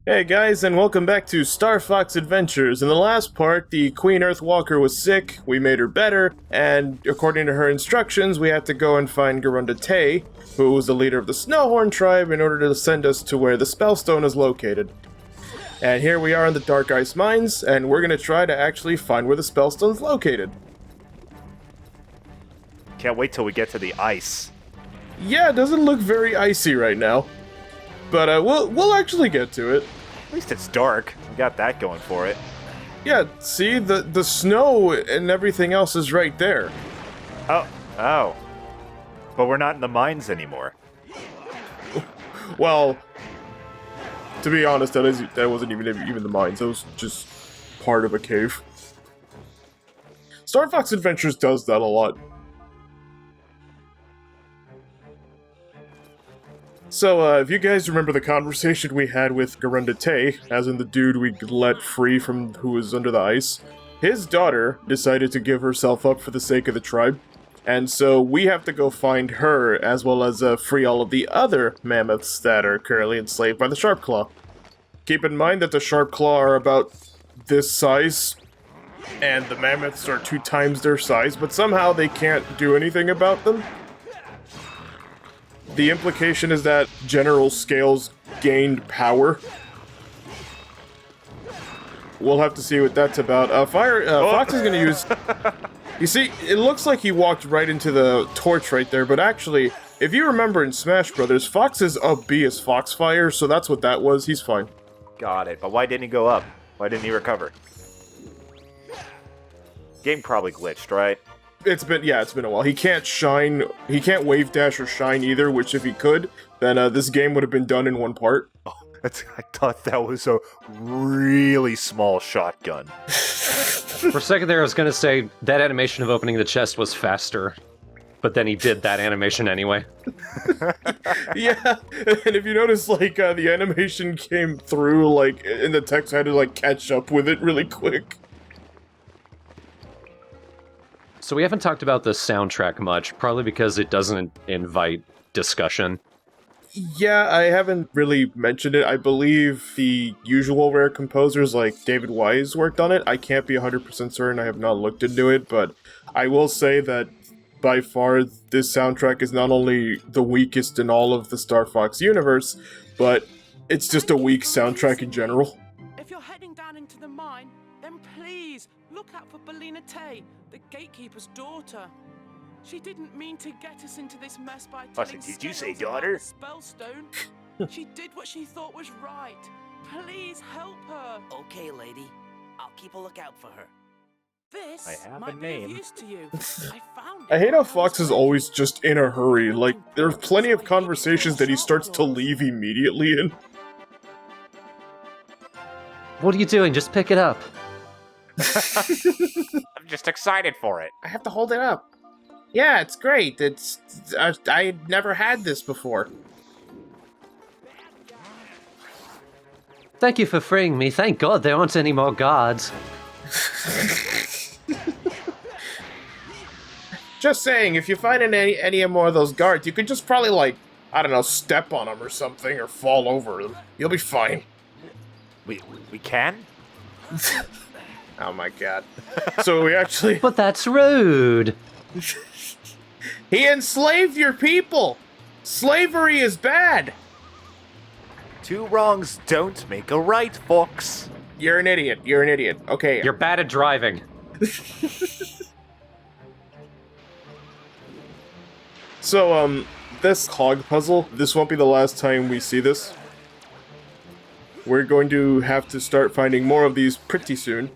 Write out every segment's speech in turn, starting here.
Hey guys, and welcome back to Star Fox Adventures. In the last part, the Queen Earth Walker was sick, we made her better, and according to her instructions, we had to go and find Garunda Tay, who was the leader of the Snowhorn tribe, in order to send us to where the Spellstone is located. And here we are in the Dark Ice Mines, and we're gonna try to actually find where the Spellstone is located. Can't wait till we get to the ice. Yeah, it doesn't look very icy right now. But we'll actually get to it. At least it's dark. We got that going for it. Yeah, see, the snow and everything else is right there. Oh. But we're not in the mines anymore. Well, to be honest, that wasn't even the mines. That was just part of a cave. Star Fox Adventures does that a lot. So, if you guys remember the conversation we had with Garunda Tay, as in the dude we let free from who was under the ice, his daughter decided to give herself up for the sake of the tribe, and so we have to go find her, as well as free all of the other mammoths that are currently enslaved by the Sharp Claw. Keep in mind that the Sharp Claw are about this size, and the mammoths are 2 times their size, but somehow they can't do anything about them. The implication is that General Scales gained power. We'll have to see what that's about. Fox is going to use... You see, it looks like he walked right into the torch right there, but actually, if you remember in Smash Brothers, Fox's up B is Foxfire, so that's what that was. He's fine. Got it. But why didn't he go up? Why didn't he recover? Game probably glitched, right? It's been a while. He can't shine, he can't wave dash or shine either, which if he could, then this game would have been done in one part. Oh, I thought that was a really small shotgun. For a second there, I was going to say that animation of opening the chest was faster, but then he did that animation anyway. Yeah, and if you notice, like, the animation came through, like, and the text had to, like, catch up with it really quick. So we haven't talked about the soundtrack much, probably because it doesn't invite discussion. Yeah, I haven't really mentioned it. I believe the usual rare composers like David Wise worked on it. I can't be 100% certain, I have not looked into it, but I will say that by far this soundtrack is not only the weakest in all of the Star Fox universe, but it's just a weak soundtrack in general. If you're heading down into the mine, then please look out for Belina Tay, the gatekeeper's daughter. She didn't mean to get us into this mess by telling Did you say Scales about daughter? the Spellstone. She did what she thought was right. Please help her. Okay, lady. I'll keep a lookout for her. This I have might a be name. of use to you. I found I it hate how while Fox was is always waiting. just in a hurry. Like, there's plenty of conversations that he starts to leave immediately in. What are you doing? Just pick it up. I'm just excited for it. I have to hold it up. Yeah, it's great. I never had this before. Thank you for freeing me. Thank God there aren't any more guards. Just saying, if you find any more of those guards, you could just probably, like, I don't know, step on them or something, or fall over them. You'll be fine. We can? Oh my god. So we actually... But that's rude. He enslaved your people! Slavery is bad! 2 wrongs don't make a right, Fox. You're an idiot. You're an idiot. Okay. You're bad at driving. So, this cog puzzle, this won't be the last time we see this. We're going to have to start finding more of these pretty soon.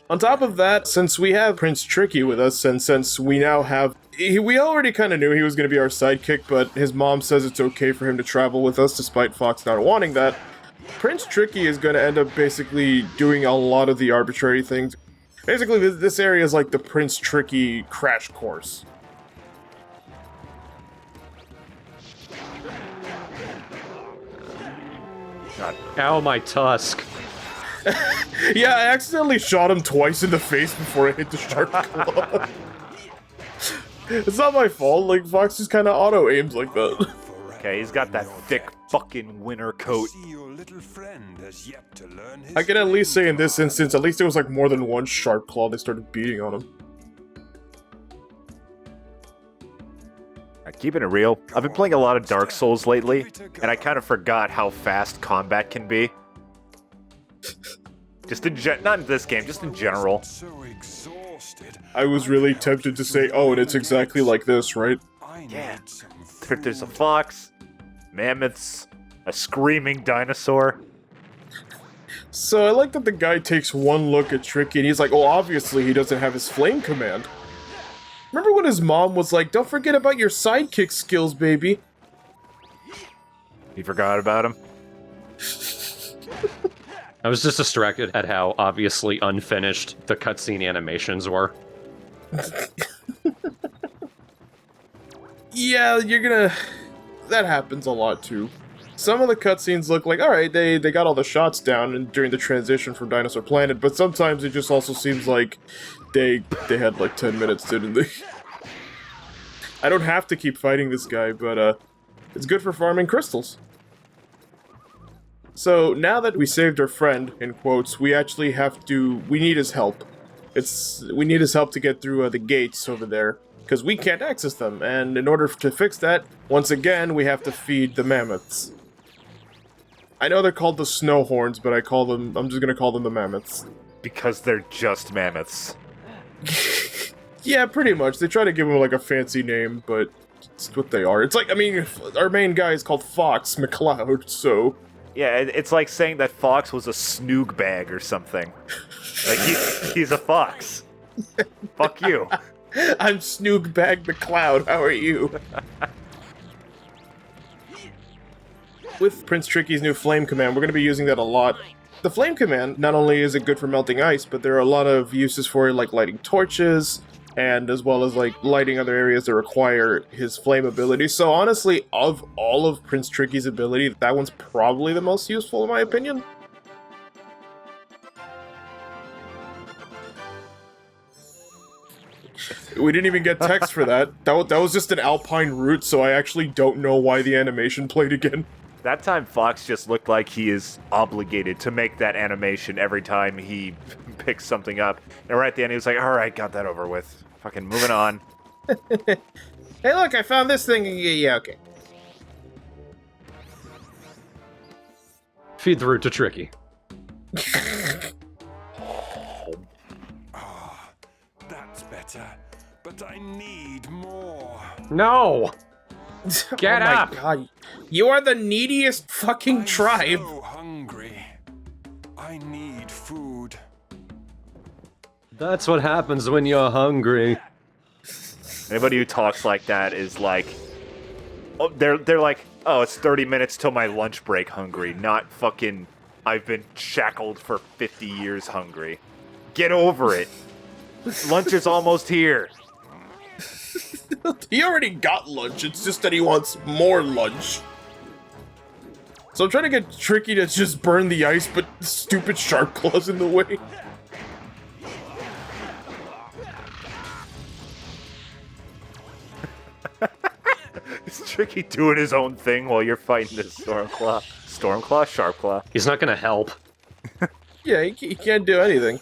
On top of that, since we have Prince Tricky with us, and since we now have... We already kind of knew he was going to be our sidekick, but his mom says it's okay for him to travel with us, despite Fox not wanting that. Prince Tricky is going to end up basically doing a lot of the arbitrary things. Basically, this area is like the Prince Tricky crash course. Ow, my tusk. Yeah, I accidentally shot him twice in the face before I hit the sharp claw. It's not my fault, like, Fox just kind of auto-aims like that. Okay, he's got that thick fucking winter coat. See, your little friend has yet to learn his I can at least say in lesson. this instance, at least there was like more than one sharp claw they started beating on him. Keeping it real, I've been playing a lot of Dark Souls lately, and I kind of forgot how fast combat can be. Just in not in this game, just in general. So exhausted. I was really tempted to say, oh, and it's exactly like this, right? I Yeah. need some There's a food. fox, mammoths, a screaming dinosaur. So I like that the guy takes one look at Tricky and he's like, oh, obviously he doesn't have his flame command. Remember when his mom was like, don't forget about your sidekick skills, baby? You forgot about him? I was just distracted at how obviously unfinished the cutscene animations were. Yeah, you're gonna... That happens a lot, too. Some of the cutscenes look like, alright, they got all the shots down during the transition from Dinosaur Planet, but sometimes it just also seems like they had like 10 minutes, didn't they? I don't have to keep fighting this guy, but it's good for farming crystals. So, now that we saved our friend, in quotes, we actually we need his help. We need his help to get through the gates over there, because we can't access them, and in order to fix that, once again, we have to feed the mammoths. I know they're called the snow horns, but I'm just gonna call them the mammoths. Because they're just mammoths. Yeah, pretty much. They try to give them like a fancy name, but it's what they are. It's like, I mean, our main guy is called Fox McCloud, so... Yeah, it's like saying that fox was a snoog bag or something. Like, he's a fox. Fuck you. I'm Snoogbag McCloud, how are you? With Prince Tricky's new flame command, we're going to be using that a lot. The flame command, not only is it good for melting ice, but there are a lot of uses for it, like lighting torches, and as well as like lighting other areas that require his flame ability. So honestly, of all of Prince Tricky's ability, that one's probably the most useful in my opinion. We didn't even get text for that. That was just an alpine route, so I actually don't know why the animation played again. That time Fox just looked like he is obligated to make that animation every time he picks something up. And right at the end he was like, alright, got that over with. Fucking moving on. Hey look, I found this thing. Yeah, okay. Feed the root to Tricky. That's better, but I need more. No! Get Oh my up! God. You are the neediest fucking I'm tribe. so hungry. I need food. That's what happens when you're hungry. Anybody who talks like that is like... Oh, they're like, oh, it's 30 minutes till my lunch break hungry, not fucking I've been shackled for 50 years hungry. Get over it. Lunch is almost here. He already got lunch, it's just that he wants more lunch. So I'm trying to get Tricky to just burn the ice, but stupid sharp claws in the way. Is Tricky doing his own thing while you're fighting this Stormclaw? Stormclaw? Sharpclaw? He's not gonna help. Yeah, he can't do anything.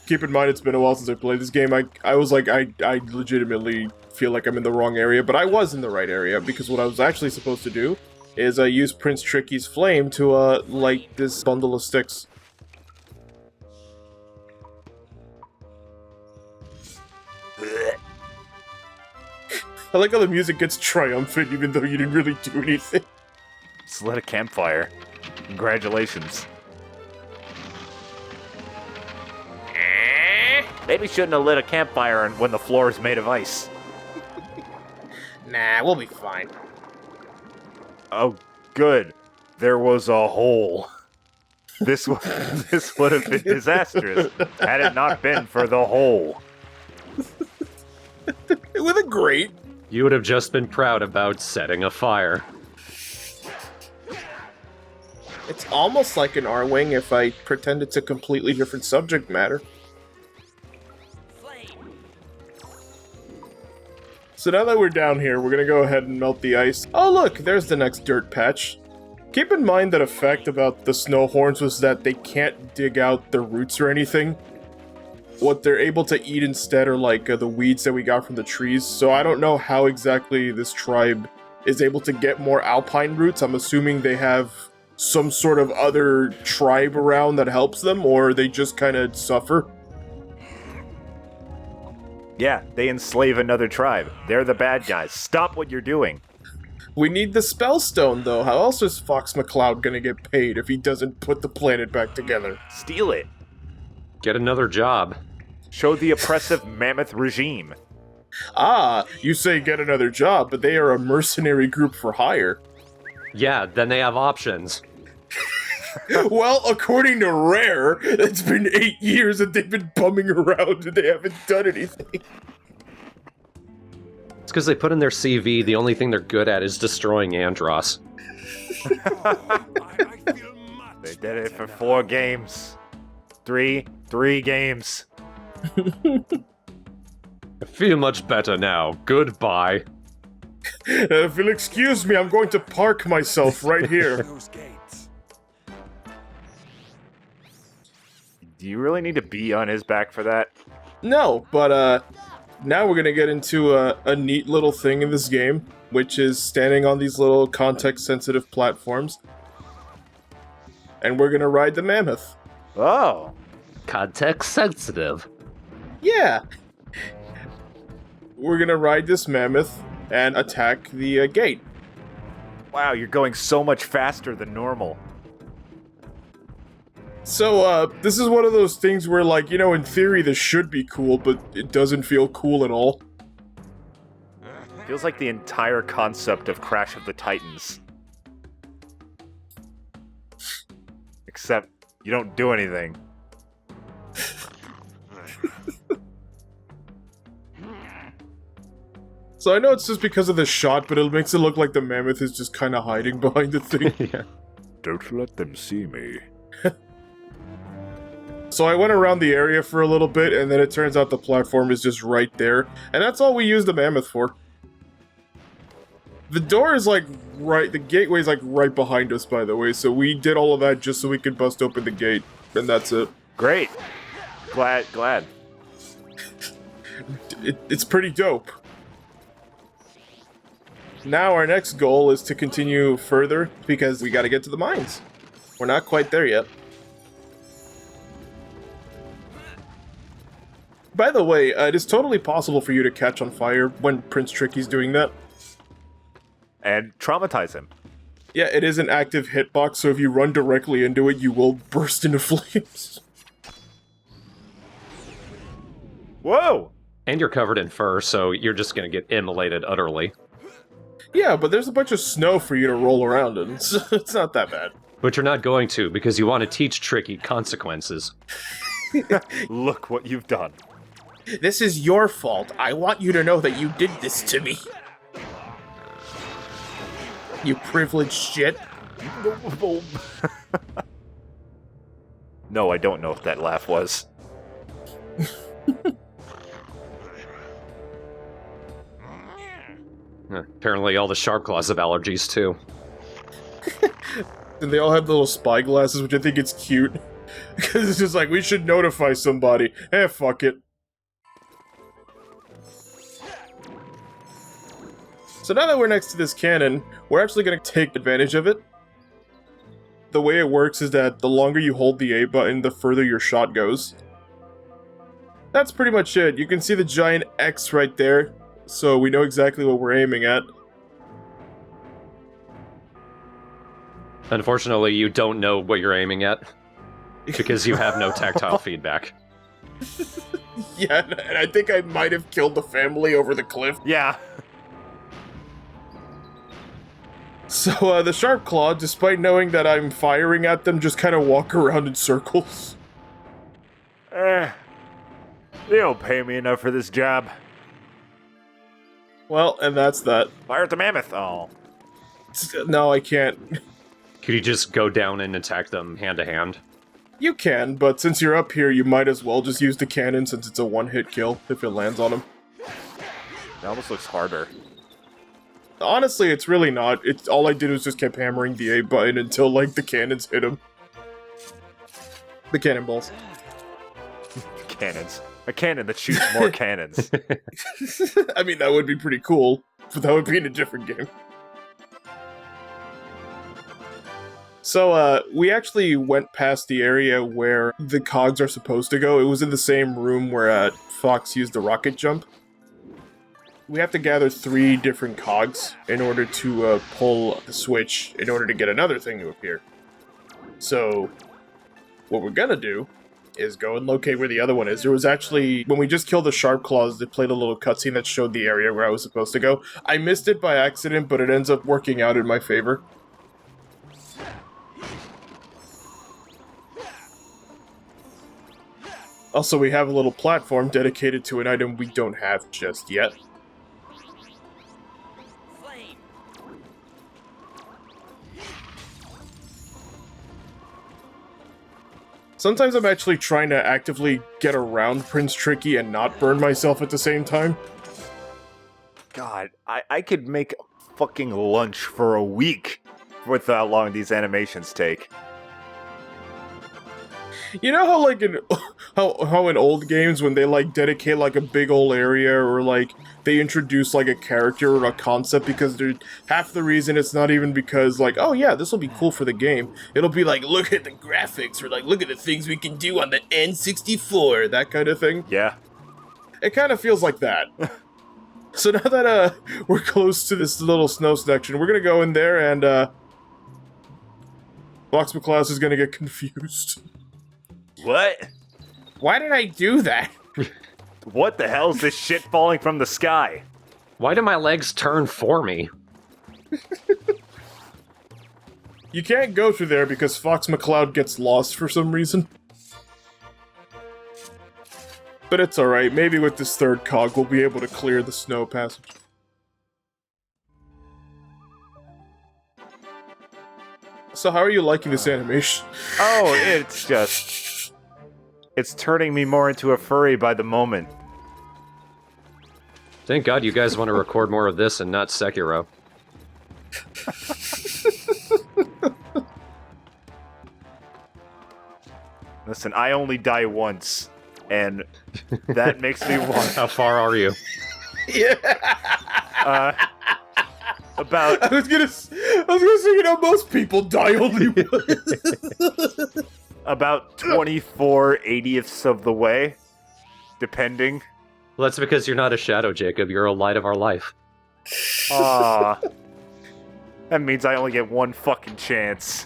Keep in mind, it's been a while since I played this game. I was like, I legitimately feel like I'm in the wrong area, but I was in the right area, because what I was actually supposed to do is use Prince Tricky's flame to light this bundle of sticks. I like how the music gets triumphant even though you didn't really do anything. Just lit a campfire. Congratulations. Maybe shouldn't have lit a campfire when the floor is made of ice. Nah, we'll be fine. Oh, good. There was a hole. This would have been disastrous had it not been for the hole. With a grate. You would have just been proud about setting a fire. It's almost like an R-Wing if I pretend it's a completely different subject matter. Flame. So now that we're down here, we're gonna go ahead and melt the ice. Oh look, there's the next dirt patch. Keep in mind that a fact about the snow horns was that they can't dig out the roots or anything. What they're able to eat instead are like the weeds that we got from the trees. So I don't know how exactly this tribe is able to get more alpine roots. I'm assuming they have some sort of other tribe around that helps them, or they just kind of suffer. Yeah, they enslave another tribe. They're the bad guys. Stop what you're doing. We need the Spellstone, though. How else is Fox McCloud gonna get paid if he doesn't put the planet back together? Steal it. Get another job. Show the oppressive Mammoth regime. Ah, you say get another job, but they are a mercenary group for hire. Yeah, then they have options. Well, according to Rare, it's been 8 years that they've been bumming around and they haven't done anything. It's because they put in their CV the only thing they're good at is destroying Andros. I feel much They did it for better 4 games. Three games. I feel much better now. Goodbye. If you'll excuse me, I'm going to park myself right here. those gates. Do you really need to be on his back for that? No, but now we're gonna get into a neat little thing in this game, which is standing on these little context-sensitive platforms. And we're gonna ride the Mammoth. Oh. Context sensitive. Yeah! We're gonna ride this Mammoth and attack the gate. Wow, you're going so much faster than normal. So, this is one of those things where, like, you know, in theory this should be cool, but it doesn't feel cool at all. Feels like the entire concept of Crash of the Titans. Except you don't do anything. So I know it's just because of the shot, but it makes it look like the Mammoth is just kind of hiding behind the thing. Yeah. Don't let them see me. So I went around the area for a little bit, and then it turns out the platform is just right there. And that's all we use the Mammoth for. The door is like right, the gateway is like right behind us, by the way, so we did all of that just so we could bust open the gate, and that's it. Great. Glad. It's pretty dope. Now our next goal is to continue further, because we gotta get to the mines. We're not quite there yet. By the way, it is totally possible for you to catch on fire when Prince Tricky's doing that. And traumatize him. Yeah, it is an active hitbox, so if you run directly into it, you will burst into flames. Whoa! And you're covered in fur, so you're just gonna get immolated utterly. Yeah, but there's a bunch of snow for you to roll around in, so it's not that bad. But you're not going to, because you want to teach Tricky consequences. Look what you've done. This is your fault. I want you to know that you did this to me. You privileged shit. No, I don't know what that laugh was. Apparently all the sharp claws have allergies too. And they all have little spy glasses, which I think it's cute. Because it's just like, we should notify somebody. Eh, fuck it. So now that we're next to this cannon, we're actually going to take advantage of it. The way it works is that the longer you hold the A button, the further your shot goes. That's pretty much it. You can see the giant X right there, so we know exactly what we're aiming at. Unfortunately, you don't know what you're aiming at, because you have no tactile feedback. Yeah, and I think I might have killed the family over the cliff. Yeah. So, the Sharp Claw, despite knowing that I'm firing at them, just kind of walk around in circles. They don't pay me enough for this job. Well, and that's that. Fire at the Mammoth. Oh. No, I can't. Could you just go down and attack them hand to hand? You can, but since you're up here, you might as well just use the cannon since it's a one-hit kill if it lands on them. It almost looks harder. Honestly, it's really not. It's all I did was just kept hammering the A button until, like, the cannons hit him. The cannonballs. Cannons. A cannon that shoots more cannons. I mean, that would be pretty cool, but that would be in a different game. So, we actually went past the area where the cogs are supposed to go. It was in the same room where Fox used the rocket jump. We have to gather 3 different cogs in order to pull the switch in order to get another thing to appear. So, what we're gonna do is go and locate where the other one is. There was actually, when we just killed the Sharp Claws, they played a little cutscene that showed the area where I was supposed to go. I missed it by accident, but it ends up working out in my favor. Also, we have a little platform dedicated to an item we don't have just yet. Flame. Sometimes I'm actually trying to actively get around Prince Tricky and not burn myself at the same time. God, I could make fucking lunch for a week with how long these animations take. You know how, like, how in old games, when they, like, dedicate, like, a big old area, or, like, they introduce, like, a character or a concept, because they're half the reason it's not even because, like, oh yeah, this will be cool for the game. It'll be like, look at the graphics, or, like, look at the things we can do on the N64, that kind of thing. Yeah. It kind of feels like that. So now that, we're close to this little snow section, we're gonna go in there, and, Fox McCloud is gonna get confused. What? Why did I do that? What the hell's this shit falling from the sky? Why do my legs turn for me? You can't go through there because Fox McCloud gets lost for some reason. But it's alright, maybe with this 3rd cog we'll be able to clear the snow passage. So how are you liking this animation? Oh, it's just... It's turning me more into a furry by the moment. Thank God you guys want to record more of this and not Sekiro. Listen, I only die once, and that makes me want... How far are you? Yeah. About... I was gonna say, you know, most people die only once. About 24/80ths of the way, depending. Well, that's because you're not a shadow, Jacob. You're a light of our life. Ah, that means I only get one fucking chance.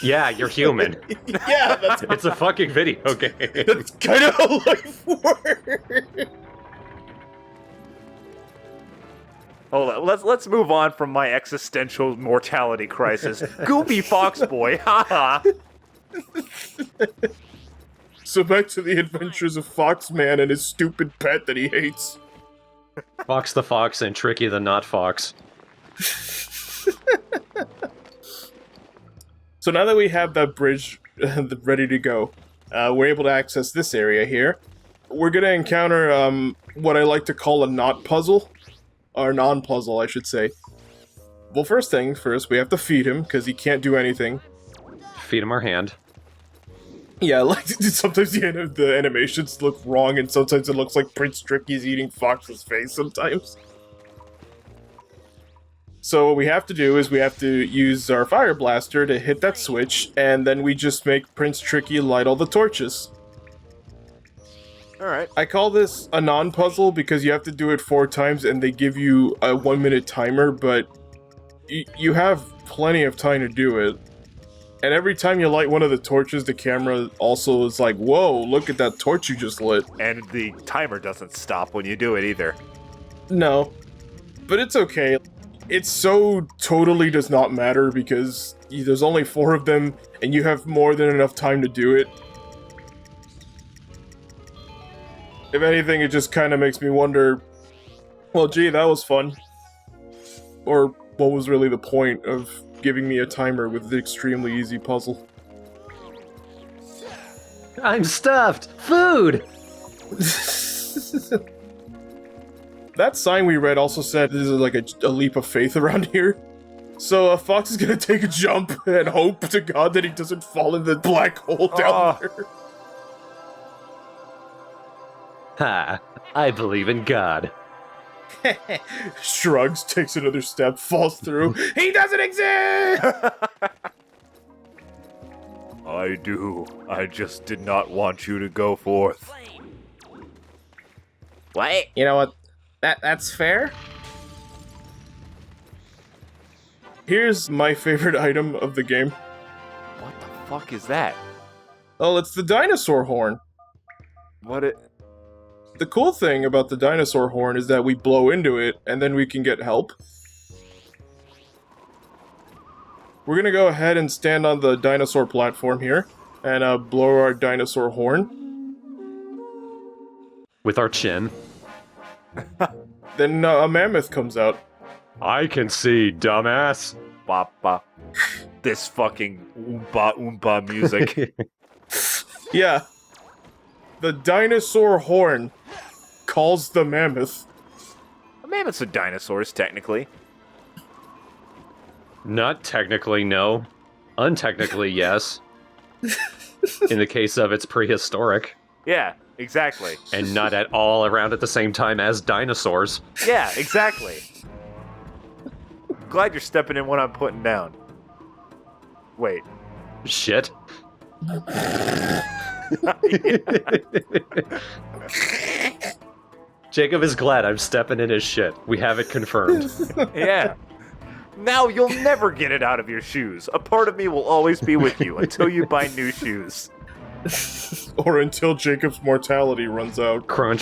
Yeah, you're human. Yeah, that's It's a fucking video game. kind of how life works. Oh, let's move on from my existential mortality crisis. Goopy Fox Boy, haha. So back to the adventures of Foxman and his stupid pet that he hates. Fox the Fox and Tricky the Not Fox. So now that we have that bridge ready to go, we're able to access this area here. We're gonna encounter what I like to call a not puzzle. Or non-puzzle, I should say. Well, first thing first, we have to feed him, because he can't do anything. Feed him our hand. Yeah, like, sometimes the animations look wrong, and sometimes it looks like Prince Tricky's eating Fox's face sometimes. So what we have to do is we have to use our fire blaster to hit that switch, and then we just make Prince Tricky light all the torches. Alright. I call this a non-puzzle because you have to do it 4 times and they give you a 1-minute timer, but you have plenty of time to do it. And every time you light one of the torches, the camera also is like, whoa, look at that torch you just lit. And the timer doesn't stop when you do it either. No. But it's okay. It so totally does not matter because there's only 4 of them and you have more than enough time to do it. If anything, it just kind of makes me wonder, well, gee, that was fun. Or what was really the point of giving me a timer with the extremely easy puzzle? I'm stuffed! Food! That sign we read also said this is like a leap of faith around here. So Fox is gonna take a jump and hope to God that he doesn't fall in the black hole down there. Ha! I believe in God. Shrugs, takes another step, falls through. He doesn't exist! I do. I just did not want you to go forth. What? You know what? That's fair. Here's my favorite item of the game. What the fuck is that? Oh, it's the Dinosaur Horn. What it... The cool thing about the Dinosaur Horn is that we blow into it, and then we can get help. We're gonna go ahead and stand on the dinosaur platform here, and blow our Dinosaur Horn. With our chin. Then a mammoth comes out. I can see, dumbass. Ba. This fucking oompa oompa music. Yeah. The Dinosaur Horn calls the mammoth. Mammoths are dinosaurs, technically. Not technically, no. Untechnically, yes. In the case of it's prehistoric. Yeah, exactly. And not at all around at the same time as dinosaurs. Yeah, exactly. Glad you're stepping in what I'm putting down. Wait. Shit. Jacob is glad I'm stepping in his shit. We have it confirmed. Yeah. Now you'll never get it out of your shoes. A part of me will always be with you until you buy new shoes. Or until Jacob's mortality runs out. Crunch.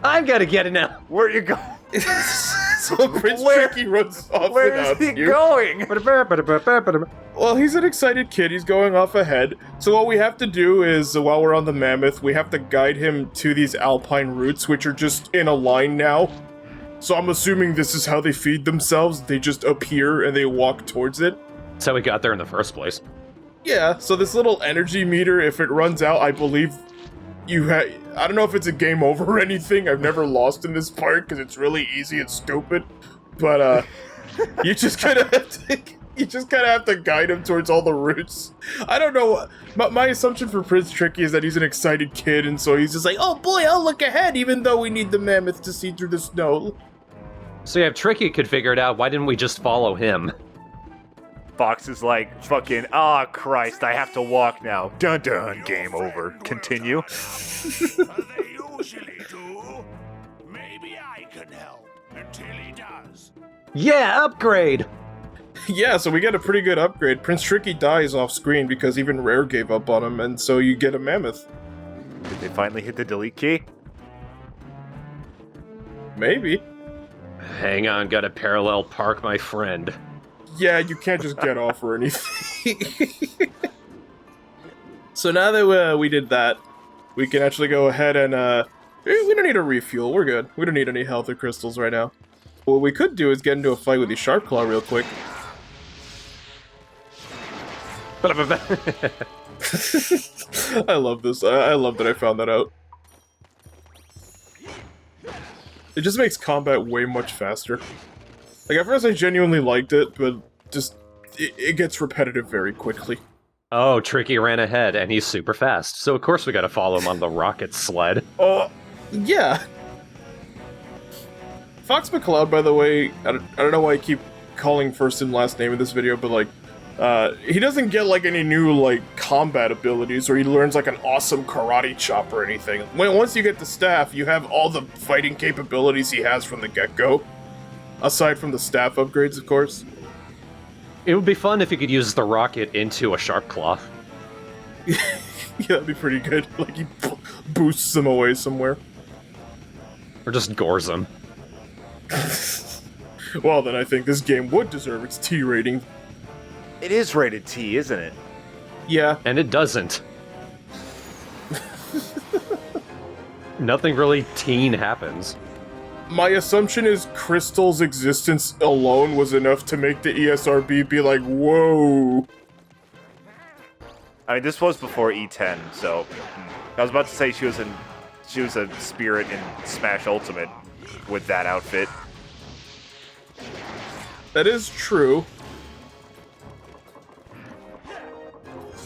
I've got to get it now. Where are you going? So Prince Tricky runs off Where without is he you. going? Well, he's an excited kid. He's going off ahead. So what we have to do is, while we're on the mammoth, we have to guide him to these alpine roots, which are just in a line now. So I'm assuming this is how they feed themselves. They just appear and they walk towards it. That's how we got there in the first place. Yeah, so this little energy meter, if it runs out, I believe I don't know if it's a game over or anything. I've never lost in this part because it's really easy and stupid. But you just kind of have to guide him towards all the roots. I don't know. My assumption for Prince Tricky is that he's an excited kid, and so he's just like, oh boy, I'll look ahead, even though we need the mammoth to see through the snow. So yeah, if Tricky could figure it out, why didn't we just follow him? Fox is like, fucking, Christ, I have to walk now. Dun dun, game over. Continue. They usually do. Maybe I can help until he does. Yeah, upgrade! Yeah, so we get a pretty good upgrade. Prince Tricky dies off screen because even Rare gave up on him, and so you get a mammoth. Did they finally hit the delete key? Maybe. Hang on, gotta parallel park my friend. Yeah, you can't just get off or anything. So now that we did that, we can actually go ahead and, we don't need a refuel, we're good. We don't need any health or crystals right now. What we could do is get into a fight with these Sharpclaw real quick. I love this. I love that I found that out. It just makes combat way much faster. Like, at first I genuinely liked it, but just, it gets repetitive very quickly. Oh, Tricky ran ahead, and he's super fast, so of course we gotta follow him on the rocket sled. Oh, yeah. Fox McCloud, by the way, I don't know why I keep calling first and last name in this video, but, like, he doesn't get, like, any new, like, combat abilities, or he learns, like, an awesome karate chop or anything. Once you get the staff, you have all the fighting capabilities he has from the get-go. Aside from the staff upgrades, of course. It would be fun if you could use the rocket into a Sharpclaw. Yeah, that'd be pretty good. Like, he boosts them away somewhere. Or just gores them. Well, then I think this game would deserve its T rating. It is rated T, isn't it? Yeah. And it doesn't. Nothing really teen happens. My assumption is Crystal's existence alone was enough to make the ESRB be like, whoa. I mean, this was before E10, so I was about to say she was in She was a spirit in Smash Ultimate with that outfit. That is true.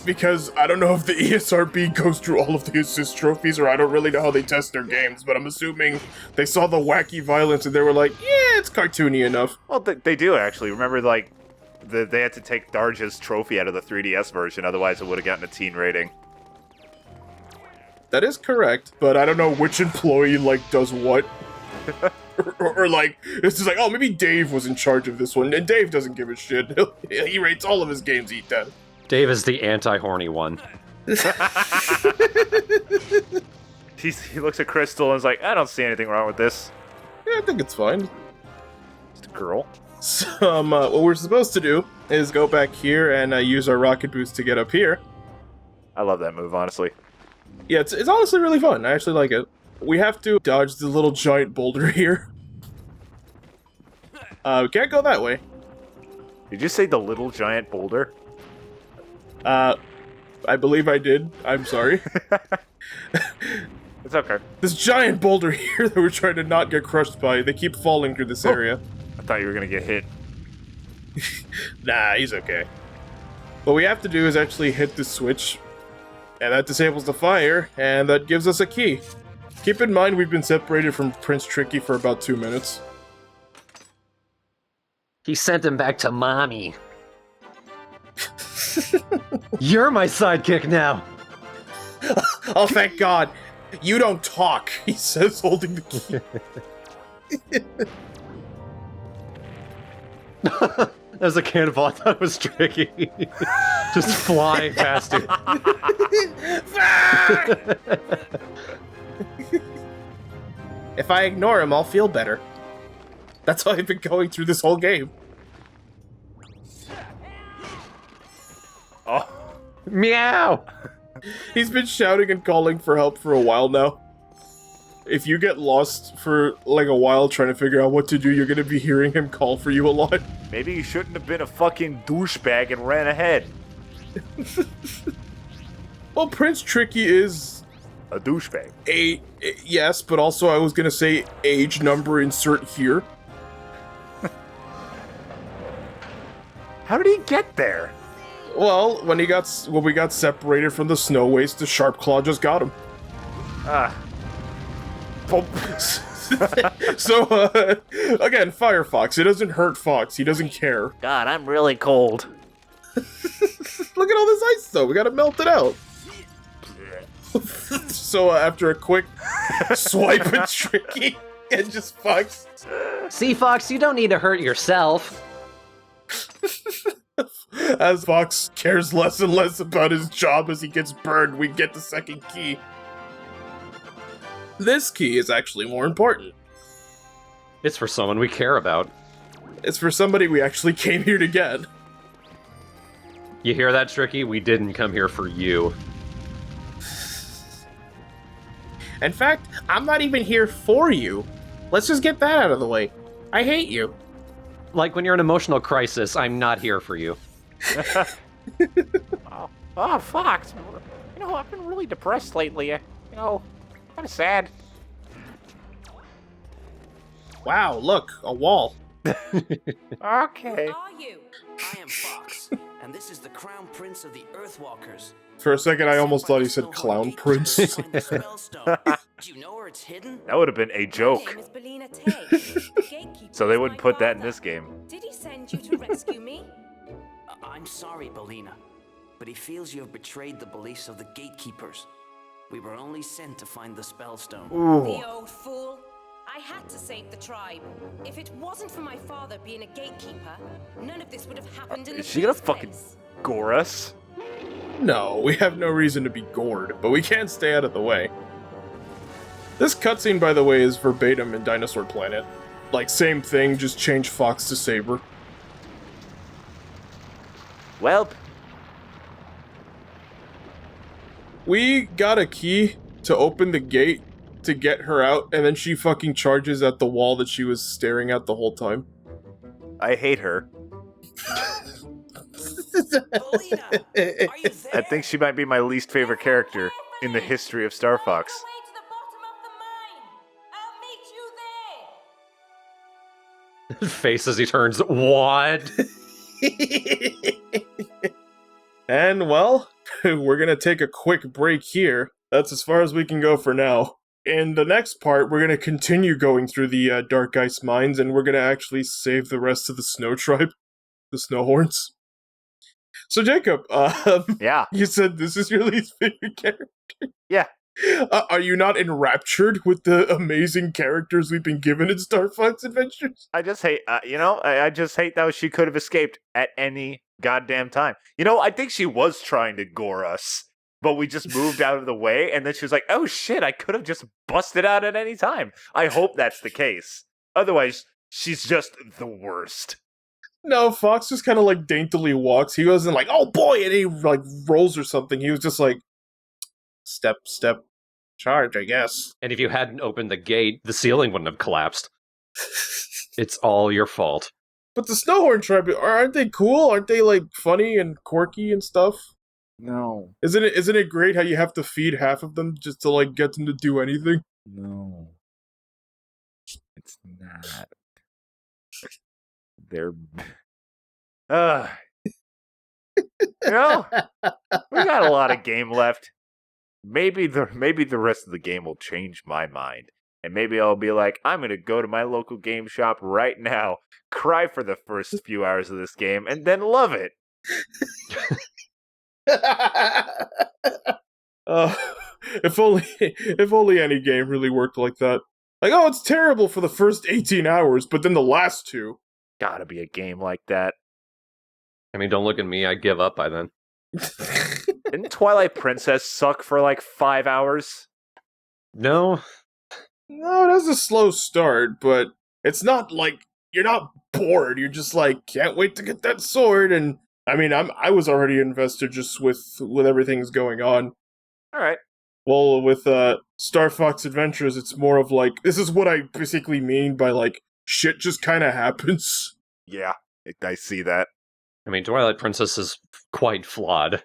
Because I don't know if the ESRB goes through all of the assist trophies, or I don't really know how they test their games, but I'm assuming they saw the wacky violence and they were like, yeah, it's cartoony enough. Well, they do actually. Remember, like, they had to take Darja's trophy out of the 3DS version, otherwise it would have gotten a teen rating. That is correct, but I don't know which employee, like, does what. or like, it's just like, oh, maybe Dave was in charge of this one, and Dave doesn't give a shit. He rates all of his games E10. Dave is the anti-horny one. He looks at Crystal and is like, I don't see anything wrong with this. Yeah, I think it's fine. Just a girl. So, what we're supposed to do is go back here and use our rocket boost to get up here. I love that move, honestly. Yeah, it's honestly really fun. I actually like it. We have to dodge the little giant boulder here. We can't go that way. Did you say the little giant boulder? I believe I did. I'm sorry. It's okay. This giant boulder here that we're trying to not get crushed by, they keep falling through this area. I thought you were gonna get hit. Nah, he's okay. What we have to do is actually hit the switch, and that disables the fire, and that gives us a key. Keep in mind we've been separated from Prince Tricky for about 2 minutes. He sent him back to mommy. You're my sidekick now. Oh, thank God. You don't talk, he says, holding the key. That was a cannonball. I thought it was tricky. Just flying past it. If I ignore him, I'll feel better. That's how I've been going through this whole game. Oh. Meow! He's been shouting and calling for help for a while now. If you get lost for like a while trying to figure out what to do, you're gonna be hearing him call for you a lot. Maybe you shouldn't have been a fucking douchebag and ran ahead. Well, Prince Tricky is A douchebag. yes, but also I was gonna say age number insert here. How did he get there? Well, when we got separated from the snow waste, the Sharpclaw just got him. Ah. So, again, Firefox. It doesn't hurt Fox. He doesn't care. God, I'm really cold. Look at all this ice, though. We gotta melt it out. So, after a quick swipe at Tricky, and just Fox. See, Fox, you don't need to hurt yourself. As Fox cares less and less about his job as he gets burned, we get the second key. This key is actually more important. It's for someone we care about. It's for somebody we actually came here to get. You hear that, Tricky? We didn't come here for you. In fact, I'm not even here for you. Let's just get that out of the way. I hate you. Like when you're in an emotional crisis, I'm not here for you. Oh, Fox. You know, I've been really depressed lately. You know, kind of sad. Wow, look, a wall. Okay. Are you? I am Fox, and this is the Crown Prince of the Earthwalkers. For a second, I almost thought he said Clown Prince. Do you know where it's hidden? That would have been a joke. My name is Belina Tay. So they wouldn't put that in this game. Did he send you to rescue me? I'm sorry, Belina, but he feels you have betrayed the beliefs of the gatekeepers. We were only sent to find the Spellstone. The old fool. I had to save the tribe. If it wasn't for my father being a gatekeeper, none of this would have happened in the Is she gonna first fucking place. gore us? No, we have no reason to be gored, but we can't stay out of the way. This cutscene, by the way, is verbatim in Dinosaur Planet. Like, same thing, just change Fox to Saber. Welp. We got a key to open the gate to get her out, and then she fucking charges at the wall that she was staring at the whole time. I hate her. Belina, are you there? I think she might be my least favorite character in the history of Star Fox. Face as he turns, what? And, well, we're gonna take a quick break here. That's as far as we can go for now. In the next part, we're gonna continue going through the Dark Ice Mines, and we're gonna actually save the rest of the Snow Tribe, the Snowhorns. So, Jacob, Yeah. you said this is your least favorite character. Yeah. Are you not enraptured with the amazing characters we've been given in Star Fox Adventures? I just hate, I just hate that she could have escaped at any goddamn time. I think she was trying to gore us, but we just moved out of the way, and then she was like, oh shit, I could have just busted out at any time. I hope that's the case. Otherwise, she's just the worst. No, Fox just kind of like daintily walks. He wasn't like, oh boy, and he like rolls or something. He was just like, step, charge, I guess. And if you hadn't opened the gate, the ceiling wouldn't have collapsed. It's all your fault. But the Snowhorn tribe, aren't they cool? Aren't they like funny and quirky and stuff? No. Isn't it great how you have to feed half of them just to like get them to do anything? No. It's not. They're... we got a lot of game left. Maybe the rest of the game will change my mind. And maybe I'll be like, I'm going to go to my local game shop right now, cry for the first few hours of this game, and then love it. If only any game really worked like that. Like, oh, it's terrible for the first 18 hours, but then the last two. Gotta be a game like that. I mean, don't look at me, I give up by then. Didn't Twilight Princess suck for like 5 hours? No. No, it has a slow start, but it's not like you're not bored. You're just like, can't wait to get that sword. And I mean, I was already invested just with everything's going on. All right. Well, with Star Fox Adventures, it's more of like, this is what I basically mean by like, shit just kind of happens. Yeah, I see that. I mean, Twilight Princess is quite flawed.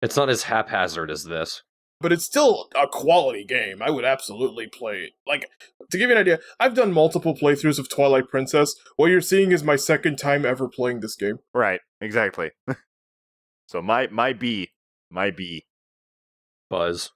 It's not as haphazard as this. But it's still a quality game. I would absolutely play it. Like, to give you an idea, I've done multiple playthroughs of Twilight Princess. What you're seeing is my second time ever playing this game. Right, exactly. So my B. Buzz.